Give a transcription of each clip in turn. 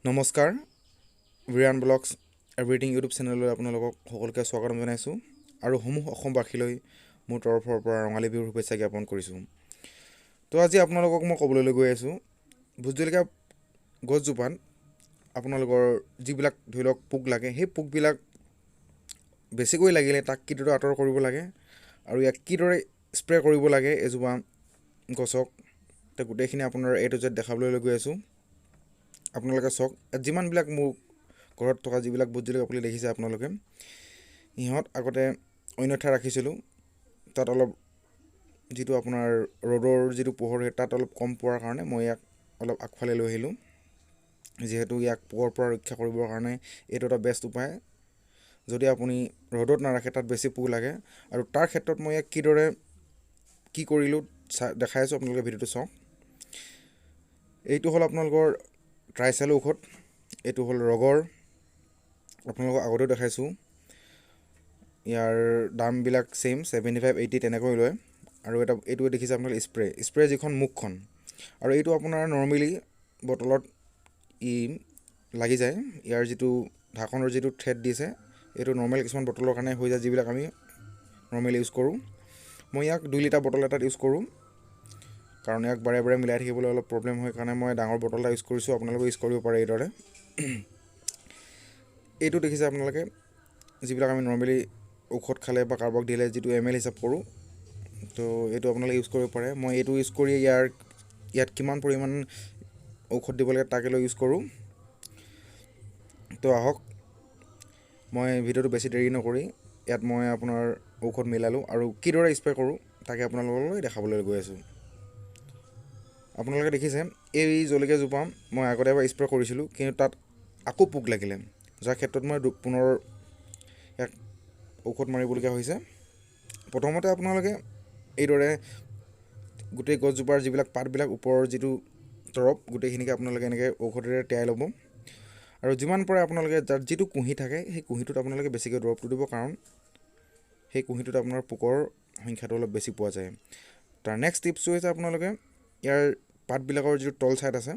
নমস্কাৰ বিৰান blogs everything YouTube চেনেললৈ আপোনালোকক সকলোকে স্বাগতম জনাইছোঁ আৰু সমূহ অসমবাসীলৈ মোৰ তৰফৰ পৰা ৰঙালী বিহুৰ শুভেচ্ছা জ্ঞাপন কৰিছোঁ। তো আজি আপোনালোকক মই ক'বলৈ গৈ আছোঁ ভোট জলকীয়া গছজোপাত আপোনালোকৰ যিবিলাক ধৰি লওক পোক লাগে সেই পোকবিলাক বেছিকৈ লাগিলে তাক কিদৰে আঁতৰ কৰিব লাগে আৰু ইয়াক কিদৰে স্প্ৰে কৰিব লাগে এজোপা গছক তো গোটেইখিনি আপোনাৰ A to Z দেখাবলৈ গৈ আছোঁ। আপোনালোকে চাওক যিমানবিলাক মোৰ ঘৰত থকা যিবিলাক ভোট জলকীয়া পুলি দেখিছে আপোনালোকে ইহঁত আগতে অন্য ঠাই ৰাখিছিলোঁ তাত অলপ যিটো আপোনাৰ ৰ'দৰ যিটো পোহৰ তাত অলপ কম পোৱাৰ কাৰণে মই ইয়াক অলপ আগফালে লৈ আহিলোঁ। যিহেতু ইয়াক পোহৰ পৰা ৰক্ষা কৰিবৰ কাৰণে এইটো এটা বেষ্ট উপায়। যদি আপুনি ৰ'দত নাৰাখে তাত বেছি পোক লাগে আৰু তাৰ ক্ষেত্ৰত মই ইয়াক কিদৰে কি কৰিলোঁ দেখাই আছোঁ। আপোনালোকে ভিডিঅ'টো চাওক। এইটো হ'ল আপোনালোকৰ ট্ৰাইচেল ঔষধ, এইটো হ'ল ৰগৰ, আপোনালোকক আগতেও দেখাইছোঁ। ইয়াৰ দামবিলাক ছেইম 75-80 তেনেকৈ লয়। আৰু এইটো দেখিছে আপোনালোকে স্প্ৰে যিখন মুখখন আৰু এইটো আপোনাৰ নৰ্মেলি বটলত ই লাগি যায়। ইয়াৰ যিটো ঢাকনৰ যিটো থ্ৰেড দিছে এইটো নৰ্মেল কিছুমান বটলৰ কাৰণে হৈ যায় যিবিলাক আমি নৰ্মেলি ইউজ কৰোঁ। মই ইয়াক 2 লিটাৰ বটল এটাত ইউজ কৰোঁ কাৰণ ইয়াক বাৰে বাৰে মিলাই থাকিবলৈ অলপ প্ৰব্লেম হয় কাৰণে মই ডাঙৰ বটল এটা ইউজ কৰিছোঁ। আপোনালোকে ইউজ কৰিব পাৰে এইদৰে। এইটো দেখিছে আপোনালোকে যিবিলাক আমি নৰ্মেলি ঔষধ খালে বা কাৰোবাক দিলে যিটো ml হিচাপ কৰোঁ তো এইটো আপোনালোকে ইউজ কৰিব পাৰে। মই এইটো ইউজ কৰি ইয়াত কিমান পৰিমাণ ঔষধ দিব লাগে তাকে লৈ ইউজ কৰোঁ। তো আহক মই ভিডিঅ'টো বেছি দেৰি নকৰি ইয়াত মই আপোনাৰ ঔষধ মিলালোঁ আৰু কিদৰে স্প্ৰে কৰোঁ তাকে আপোনালোকলৈ দেখাবলৈ গৈ আছোঁ। আপোনালোকে দেখিছে এই জলকীয়াজোপা মই আগতে এবাৰ স্প্ৰে কৰিছিলোঁ কিন্তু তাত আকৌ পোক লাগিলে যাৰ ক্ষেত্ৰত মই পুনৰ ইয়াক ঔষধ মাৰিবলগীয়া হৈছে। প্ৰথমতে আপোনালোকে এইদৰে গোটেই গছজোপাৰ যিবিলাক পাতবিলাক ওপৰৰ যিটো তৰপ গোটেইখিনিকে আপোনালোকে এনেকৈ ঔষধেৰে তিয়াই ল'ব আৰু যিমান পাৰে আপোনালোকে যাৰ যিটো কুঁহি থাকে সেই কুঁহিটোত আপোনালোকে বেছিকৈ দৰৱটো দিব কাৰণ সেই কুঁহিটোত আপোনাৰ পোকৰ সংখ্যাটো অলপ বেছি পোৱা যায়। তাৰ নেক্সট টিপছটো হৈছে আপোনালোকে ইয়াৰ পাতবিলাকৰ যিটো তল ছাইড আছে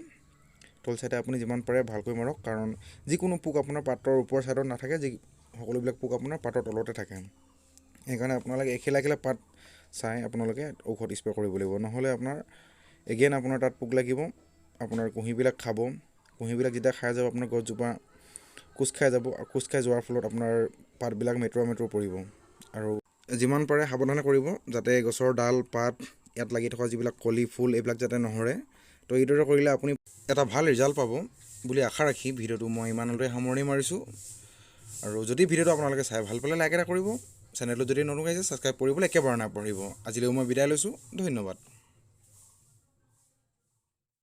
তল ছাইডে আপুনি যিমান পাৰে ভালকৈ মাৰক কাৰণ যিকোনো পোক আপোনাৰ পাতৰ ওপৰ ছাইডত নাথাকে, সকলোবিলাক পোক আপোনাৰ পাতৰ তলতে থাকে। সেইকাৰণে আপোনালোকে এখিলা পাত চাই আপোনালোকে ঔষধ স্প্ৰে কৰিব লাগিব, নহ'লে আপোনাৰ আপোনাৰ তাত পোক লাগিব, আপোনাৰ কুঁহিবিলাক খাব। কুঁহিবিলাক যেতিয়া খাই যাব আপোনাৰ গছজোপা কোচ খাই যাব আৰু কোচ খাই যোৱাৰ ফলত আপোনাৰ পাতবিলাক মেটুৰা পৰিব। আৰু যিমান পাৰে সাৱধানে কৰিব যাতে গছৰ ডাল পাত ইয়াত লাগি থকা যিবিলাক কলি ফুল এইবিলাক যাতে নহৰে। তো এইদৰে কৰিলে আপুনি এটা ভাল ৰিজাল্ট পাব বুলি আশা ৰাখি ভিডিঅ'টো মই ইমানতে সামৰণি মাৰিছোঁ। আৰু যদি ভিডিঅ'টো আপোনালোকে চাই ভাল পালে লাইক এটা কৰিব, চেনেলটো যদি নতুন আহিছে ছাবস্ক্ৰাইব কৰিবলৈ একেবাৰে নাপাহৰিব। আজিলৈ মই বিদায় লৈছোঁ, ধন্যবাদ।